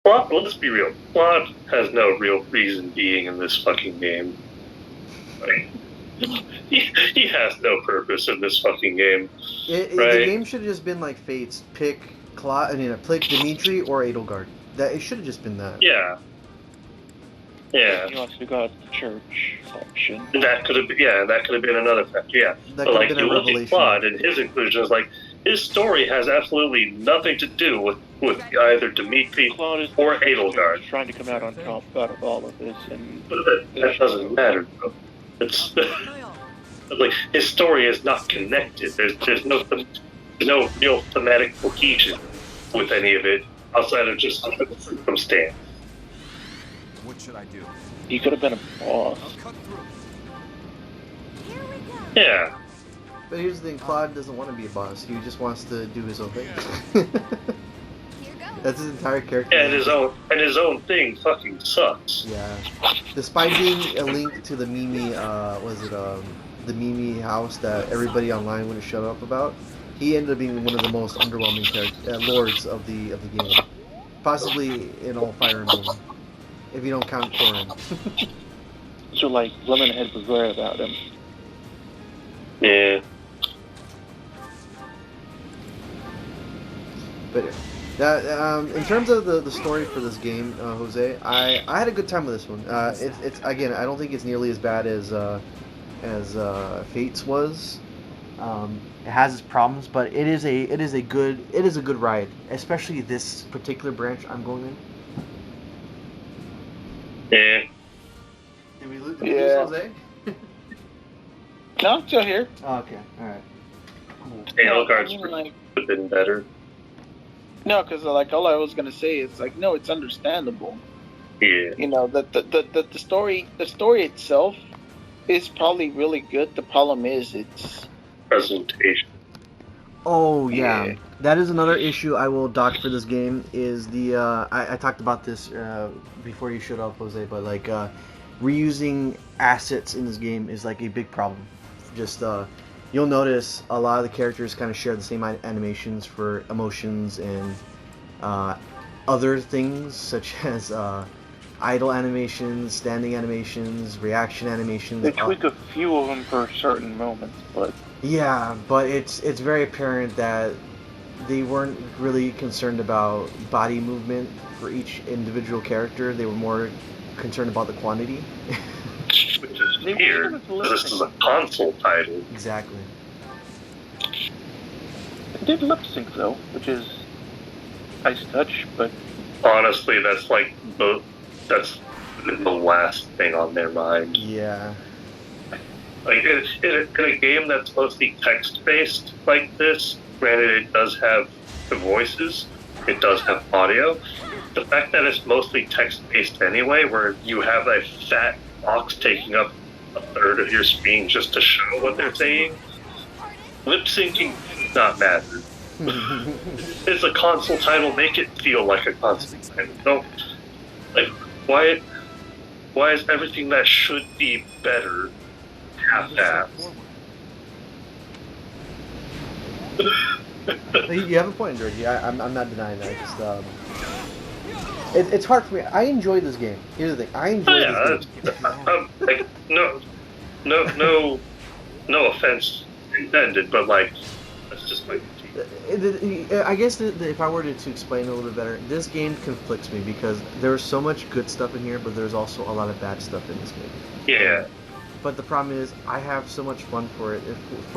Claude, let's be real. Claude has no real reason being in this fucking game. Like, he has no purpose in this fucking game. Right? The game should have just been like Fates. Pick pick Dimitri or Edelgard. That it should have just been that. Yeah. Yeah. He wants to go out to the church option. That could have been another factor. Yeah. That but like been a you look revelation. at Claude and his inclusion is like his story has absolutely nothing to do with either Dimitri or Edelgard. Trying to come out on top out of all of this, and but that doesn't matter. It's like his story is not connected. There's no real thematic cohesion with any of it outside of just circumstance. What should I do? He could have been a boss. Yeah. But here's the thing: Claude doesn't want to be a boss. He just wants to do his own thing. That's his entire character. And his own thing fucking sucks. Yeah. Despite being a link to the Mimi, the Mimi house that everybody online wouldn't shut up about, he ended up being one of the most underwhelming lords of the game, possibly in all Fire Emblem, if you don't count Corrin. So like, women had regret about him. Yeah. But in terms of the story for this game, Jose, I had a good time with this one. It's again, I don't think it's nearly as bad as Fates was. It has its problems, but it is a good ride, especially this particular branch I'm going in. Yeah. Did we lose Jose? No, I'm still here. Oh, okay, all right. Edelgard's would have been better. No, because like all I was gonna say is like, no, it's understandable. Yeah. You know, the story itself is probably really good. The problem is its presentation. Oh yeah. That is another issue I will dock for this game. Is the I talked about this before you showed up, Jose, but like reusing assets in this game is like a big problem. Just you'll notice a lot of the characters kind of share the same animations for emotions and other things such as idle animations, standing animations, reaction animations. They tweak a few of them for certain moments, but yeah, but it's very apparent that they weren't really concerned about body movement for each individual character. They were more concerned about the quantity. Which is weird, because this is a console title. Exactly. It did lip sync though, which is nice touch, but honestly, that's like the last thing on their mind. Yeah. Like in a game that's mostly text-based like this, granted it does have the voices, it does have audio. The fact that it's mostly text-based anyway, where you have a fat box taking up a third of your screen just to show what they're saying, lip syncing does not matter. It's a console title. Make it feel like a console title. Don't like why is everything that should be better half-assed? You have a point, Georgie. I'm not denying that. Just it's hard for me. I enjoy this game. Here's the thing. I enjoy this game. Like no offense intended, but like that's just my. I guess if I were to explain a little bit better, this game conflicts me because there's so much good stuff in here, but there's also a lot of bad stuff in this game. Yeah. But the problem is, I have so much fun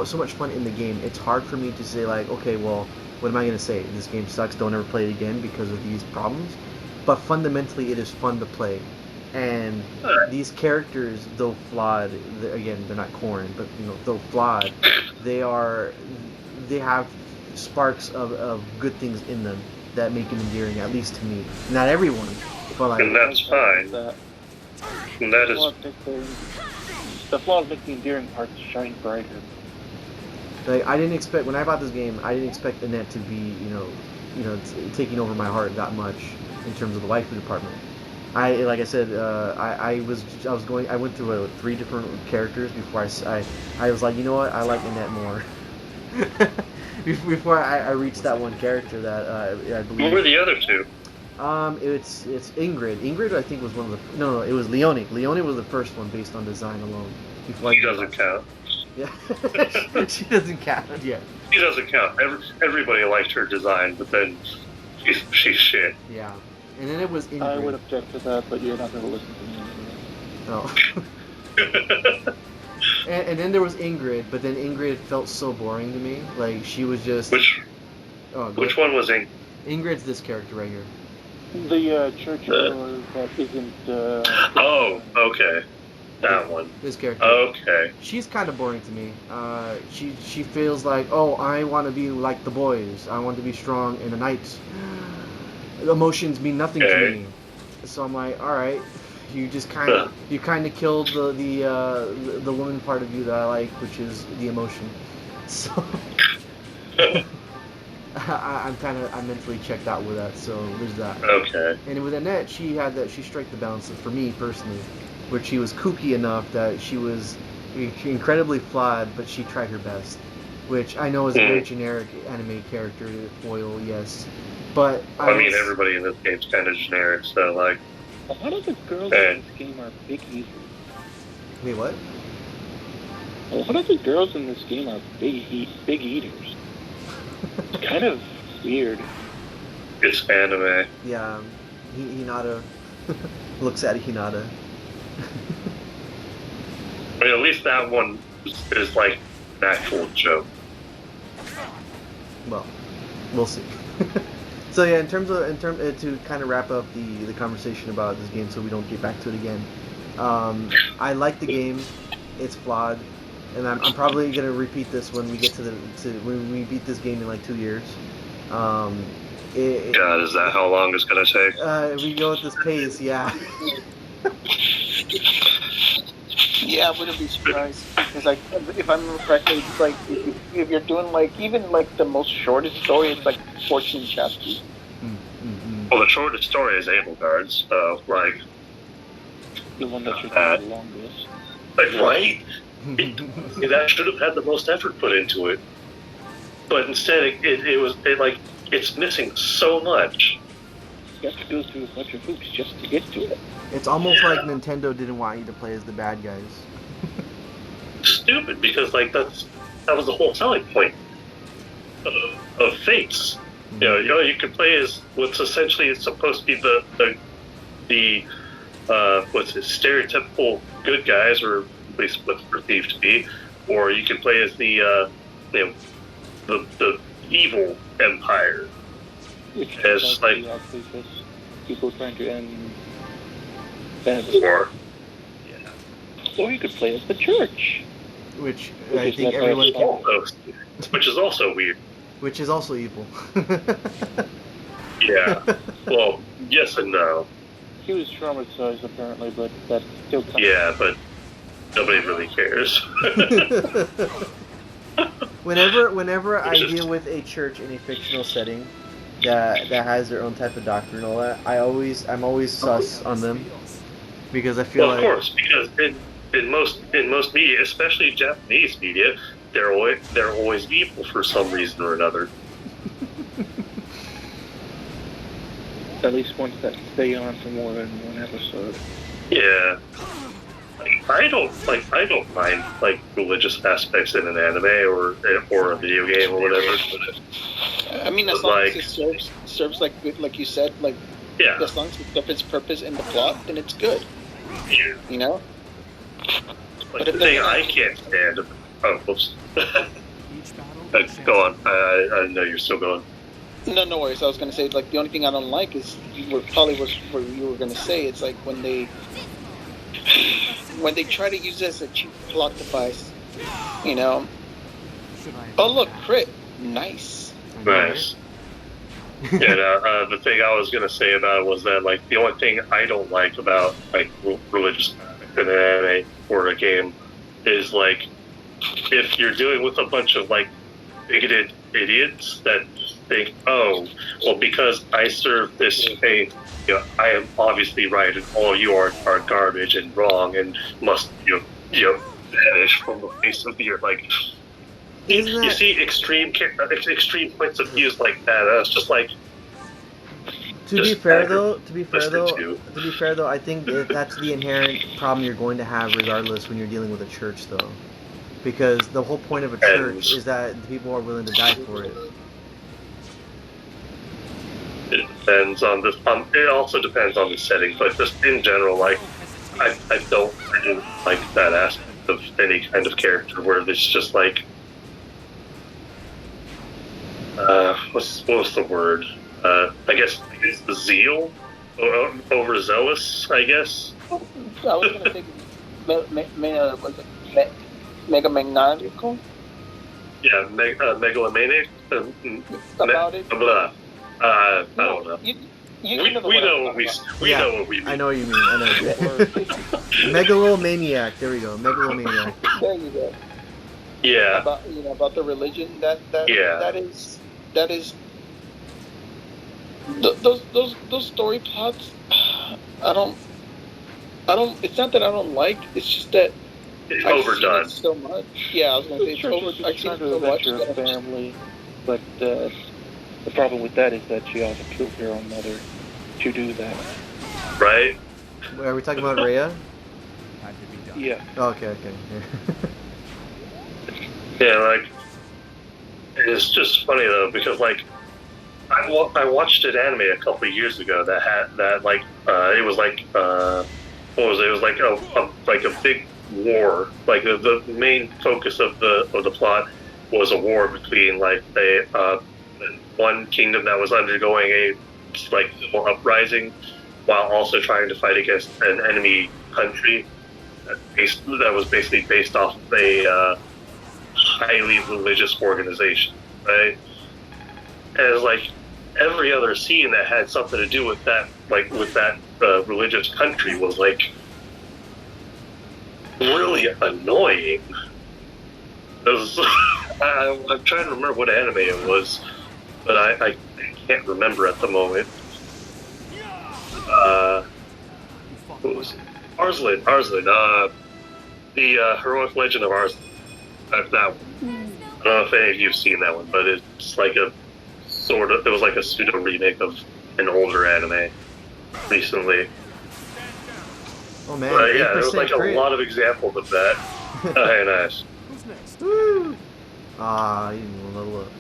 so much fun in the game. It's hard for me to say like, okay, well, what am I gonna say? This game sucks. Don't ever play it again because of these problems. But fundamentally, it is fun to play, and these characters, though flawed, again, they're not Corrin, but though flawed, they have sparks of good things in them that make them endearing, at least to me. Not everyone, but like. And that's fine. And that is. The flaws make the endearing parts shine brighter. Like I didn't expect when I bought this game, I didn't expect Annette to be, taking over my heart that much in terms of the waifu department. I went through 3 different characters before I was like, you know what, I like Annette more. Before I reached that one character that I believe. Who were the other two? It's Ingrid. Ingrid, I think, was one of the. No, it was Leone. Leone was the first one based on design alone. Before He doesn't count. Yeah, she doesn't count. Yeah. He doesn't count. Everybody liked her design, but then she's shit. Yeah, and then it was Ingrid. I would object to that, but you're not going to listen to me. No. and then there was Ingrid, but then Ingrid felt so boring to me. Like she was just. Which one was Ingrid? Ingrid's this character right here. The church girl that isn't. Oh, okay. That one. This character. Okay. She's kind of boring to me. She feels like, oh, I want to be like the boys. I want to be strong and a knight. Emotions mean nothing to me. So I'm like, all right, you just kind of killed the woman part of you that I like, which is the emotion. So I'm mentally checked out with that. So there's that. Okay. And with Annette, she struck the balance for me personally, where she was kooky enough that she was incredibly flawed, but she tried her best, which I know is a very generic anime character foil, yes, but I mean everybody in this game's kind of generic, so like. A lot of the girls in this game are big eaters. Wait, what? A lot of the girls in this game are big eaters. It's kind of weird. It's anime. Yeah, Hinata looks at Hinata. I mean, at least that one is like an actual joke. Well, we'll see. So yeah, in terms to kind of wrap up the conversation about this game, so we don't get back to it again. I like the game. It's flawed, and I'm probably gonna repeat this when we get when we beat this game in like 2 years. God, is that how long it's gonna take? If we go at this pace, yeah. Yeah, I wouldn't be surprised. Because like, if I remember correctly, it's like if you're doing like even like the most shortest story, it's like 14 chapters. Well, the shortest story is Able Guards, so like. The one that you're doing the longest. Like, right? That should have had the most effort put into it, but instead it's missing so much. You have to go through a bunch of hoops just to get to it. It's almost like Nintendo didn't want you to play as the bad guys. Stupid, because like that was the whole selling point of Fates. You know, you could play as what's essentially supposed to be the what's it, stereotypical good guys, or at least what's perceived to be, or you can play as the evil empire. Which as like people trying to end. Or you could play as the church, which I think everyone can. Which is also weird. Which is also evil. Yeah. Well, yes and no. He was traumatized apparently, but that's still kind Yeah, but nobody really cares. Whenever I deal with a church in a fictional setting that has their own type of doctrine and all that, I'm always sus on them. Because I feel of course, because in most media, especially Japanese media, they're always evil for some reason or another. at least ones that stay on for more than one episode. Yeah. I don't mind like religious aspects in an anime or a video game or whatever. I mean, as long as it serves like good, like you said, like yeah. As long as it serves its purpose in the plot, then it's good. Yeah. You know. Like, the thing I can't stand. Oh, whoops. Go on. I know you're still going. No worries. I was gonna say, like, the only thing I don't like is probably what you were gonna say. It's like when they try to use it as a cheap plot device. You know. Oh look, crit. Nice. Nice. And the thing I was gonna say about it was that, like, the only thing I don't like about like religious in an anime or a game is like if you're dealing with a bunch of like bigoted idiots that think, oh, well, because I serve this faith, you know, I am obviously right, and all you are garbage and wrong and must you know vanish from the face of the earth. Like, you see extreme points of views like that. It's just like, To be fair though, I think that's the inherent problem you're going to have regardless when you're dealing with a church though, because the whole point of a church is that the people are willing to die for it. It depends on this. It also depends on the setting, but just in general, like I don't really like that aspect of any kind of character where it's just like, what's the word? I guess the zeal, overzealous. I guess. I was gonna think, megamaniacal. Yeah, megalomaniac. About it. Blah. I don't know. You We know know what we know what we mean. I know what you mean. I know what you mean. Megalomaniac. There we go. Megalomaniac. There you go. Yeah. About the religion that is those story plots. I don't. It's not that I don't like. It's just that It's I've overdone. seen it so much. Yeah, I was gonna say it's over. I've seen it so much. Your family, but the problem with that is that she also killed her own mother to do that. Right? Are we talking about Rhea? Had to be done. Yeah. Oh, okay. Yeah, like, it's just funny though, because like, I watched an anime a couple of years ago that had that like, it was like, what was it? It was like a big war. Like the main focus of the plot was a war between like one kingdom that was undergoing a like civil uprising, while also trying to fight against an enemy country that was basically based off of a highly religious organization, right? And it's like every other scene that had something to do with that, like with that religious country, was like really annoying. It was, I'm trying to remember what anime it was, but I can't remember at the moment. What was it? Arslan. The Heroic Legend of Arslan. That one. I don't know if any of you have seen that one, but it's like it was like a pseudo remake of an older anime recently. Oh man, Yeah, there was like crit. a lot of examples of that. Hey, nice. Who's next? Woo! You didn't level up.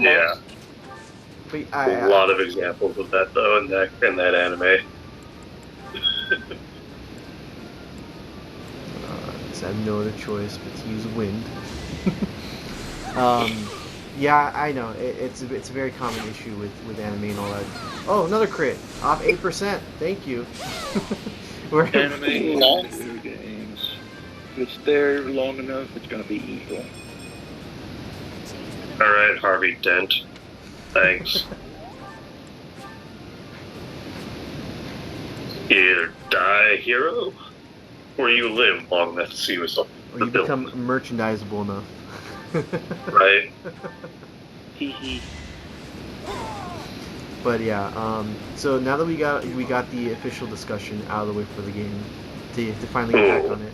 Yeah, But a lot of examples of that though in that anime. I have no other choice but to use wind. Yeah, I know. It's a very common issue with anime and all that. Oh, another crit. Off 8%. Thank you. Anime video games. If it's there long enough, it's gonna be evil. Alright, Harvey Dent. Thanks. You either die a hero, or you live long enough to see yourself Or you become merchandisable enough. right? Hee hee. But yeah, so now that we got the official discussion out of the way for the game, to finally get back on it,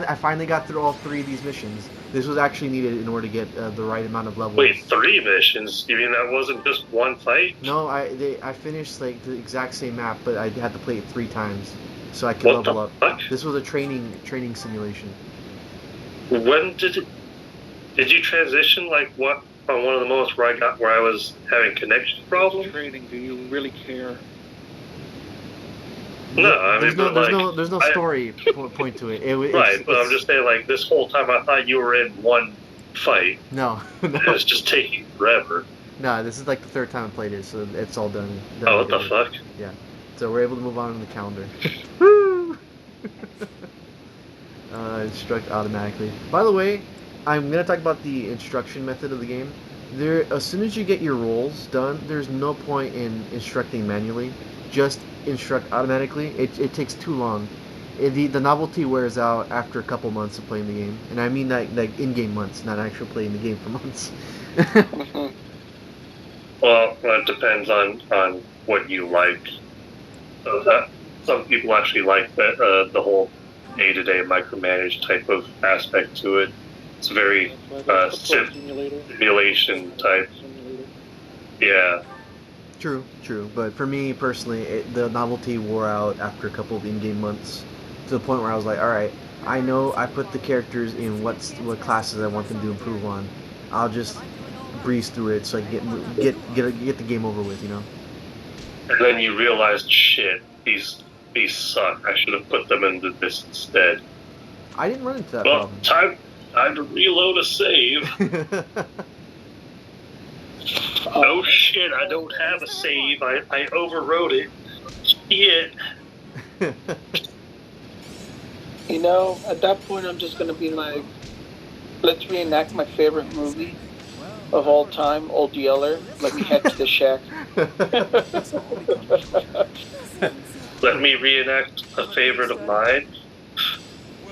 I finally got through all 3 of these missions. This was actually needed in order to get the right amount of levels. Wait, 3 missions? You mean that wasn't just one fight? No, I finished like the exact same map, but I had to play it 3 times so I could level up. Fuck? This was a training simulation. When did you transition like what on one of the moments where I was having connection problems? Trading, do you really care? No, I mean, there's no story point to it. Right, but I'm just saying, like, this whole time I thought you were in one fight. No, It was just taking forever. no. This is like the 3rd time I played it, so it's all done. Oh, what the fuck? Yeah. So we're able to move on in the calendar. Woo! Instruct automatically. By the way, I'm gonna talk about the instruction method of the game. As soon as you get your roles done, there's no point in instructing manually. Just instruct automatically. It takes too long. The novelty wears out after a couple months of playing the game, and I mean like in-game months, not actually playing the game for months. Well, it depends on what you like. So some people actually like the whole day-to-day micromanage type of aspect to it. It's very Simulator. simulation type. Yeah. True. But for me personally, the novelty wore out after a couple of in-game months, to the point where I was like, all right, I know I put the characters in what classes I want them to improve on. I'll just breeze through it so I can get the game over with, you know. And then you realized, shit, these suck. I should have put them into this instead. I didn't run into that Well, problem. time to reload a save. Oh shit, I don't have a save. I overwrote it. Shit. You know, at that point, I'm just gonna be like, let's reenact my favorite movie of all time, Old Yeller. Let me head to the shack. Let me reenact a favorite of mine.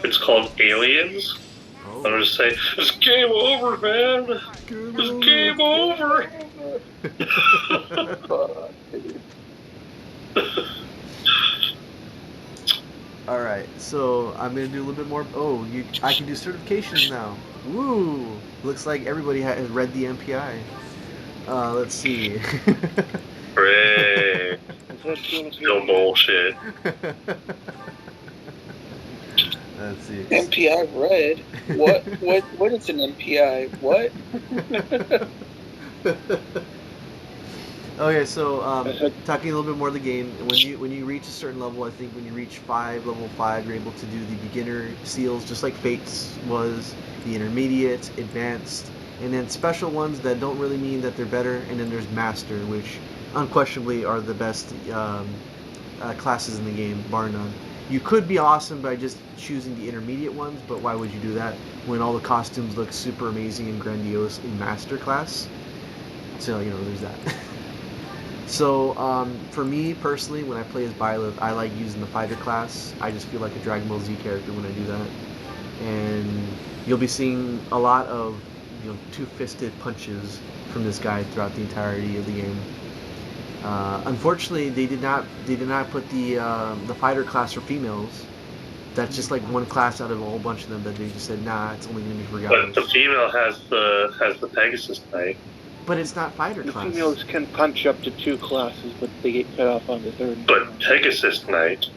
It's called Aliens. I'm gonna say, it's game over, man. It's game over. All right, so I'm gonna do a little bit more. Oh, I can do certifications now. Woo! Looks like everybody has read the MPI. Let's see. Hooray. Still bullshit. Let's see. MPI red? What is an MPI? What? Okay, so talking a little bit more of the game. When you reach a certain level, I think when you reach level 5, you're able to do the beginner seals, just like Fates was, the intermediate, advanced, and then special ones that don't really mean that they're better. And then there's master, which unquestionably are the best classes in the game, bar none. You could be awesome by just choosing the intermediate ones, but why would you do that when all the costumes look super amazing and grandiose in master class? So, you know, there's that. So, for me personally, when I play as Byleth, I like using the fighter class. I just feel like a Dragon Ball Z character when I do that. And you'll be seeing a lot of, you know, two-fisted punches from this guy throughout the entirety of the game. Unfortunately, they did not put the fighter class for females. That's just like one class out of a whole bunch of them that they just said, nah, it's only going to be for guys. But the female has the Pegasus Knight. But it's not fighter The class. females can punch up to 2 classes, but they get cut off on the 3rd. But Pegasus Knight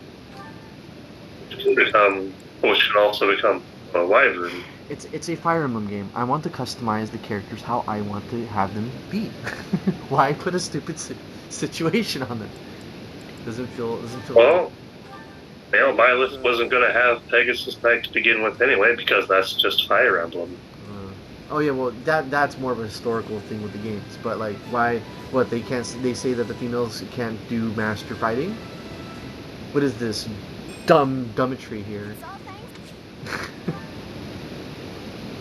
which can also become a wyvern. It's a Fire Emblem game. I want to customize the characters how I want to have them be. Why put a stupid situation on them? Doesn't feel. Well, you know, Byleth wasn't going to have Pegasus Knight to begin with anyway, because that's just Fire Emblem. Oh yeah, well that's more of a historical thing with the games. But like, why? What they can't? They say that the females can't do master fighting. What is this dumbetry here?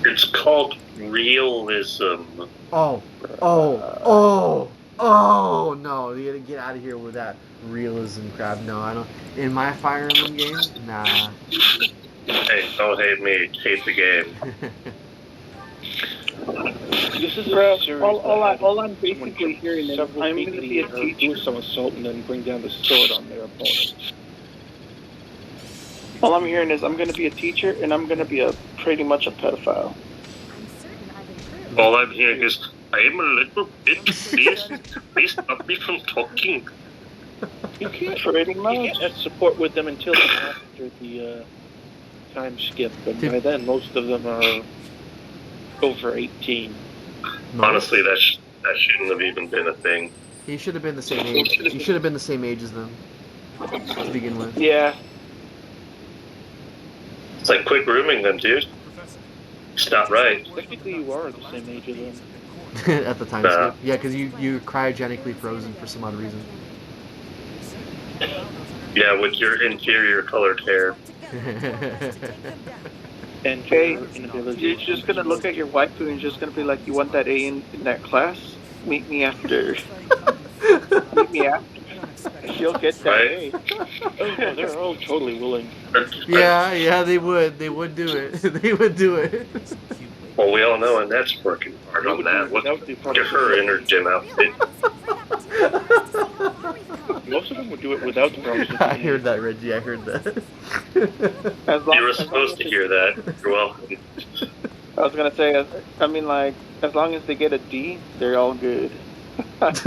It's called realism. Oh no! You gotta get out of here with that realism crap. No, I don't. In my Fire Emblem game, nah. Hey, don't hate me. Hate the game. This is all I'm basically hearing is I'm going to be a teacher. Do some assault and then bring down the sword on their opponent. All I'm hearing is I'm going to be a teacher and I'm going to be pretty much a pedophile. All I'm hearing is, I am a little bit pissed. Please stop me from talking. You can't have support with them until after the time skip, and by then most of them are over 18. Honestly, that shouldn't have even been a thing. He should have been the same age. He should have been the same age as them to begin with. Yeah. It's like quit grooming them, dude. It's not right. Technically, you are the same age as them. At the time skip. Yeah, because you're cryogenically frozen for some odd reason. Yeah, with your inferior colored hair. And Hey, you're just going to look at your waifu and you're just going to be like, you want that A in that class? Meet me after. Meet me after. She'll get that Right. A. Oh, they're all totally willing. Yeah, they would do it. They would do it. Well, we all know Annette's working hard on that. Look at her in her gym outfit. Most of them would do it without the promise. I heard that, Reggie. I heard that. You were supposed to hear that. You're welcome. I was going to say, I mean, like, as long as they get a D, they're all good. That's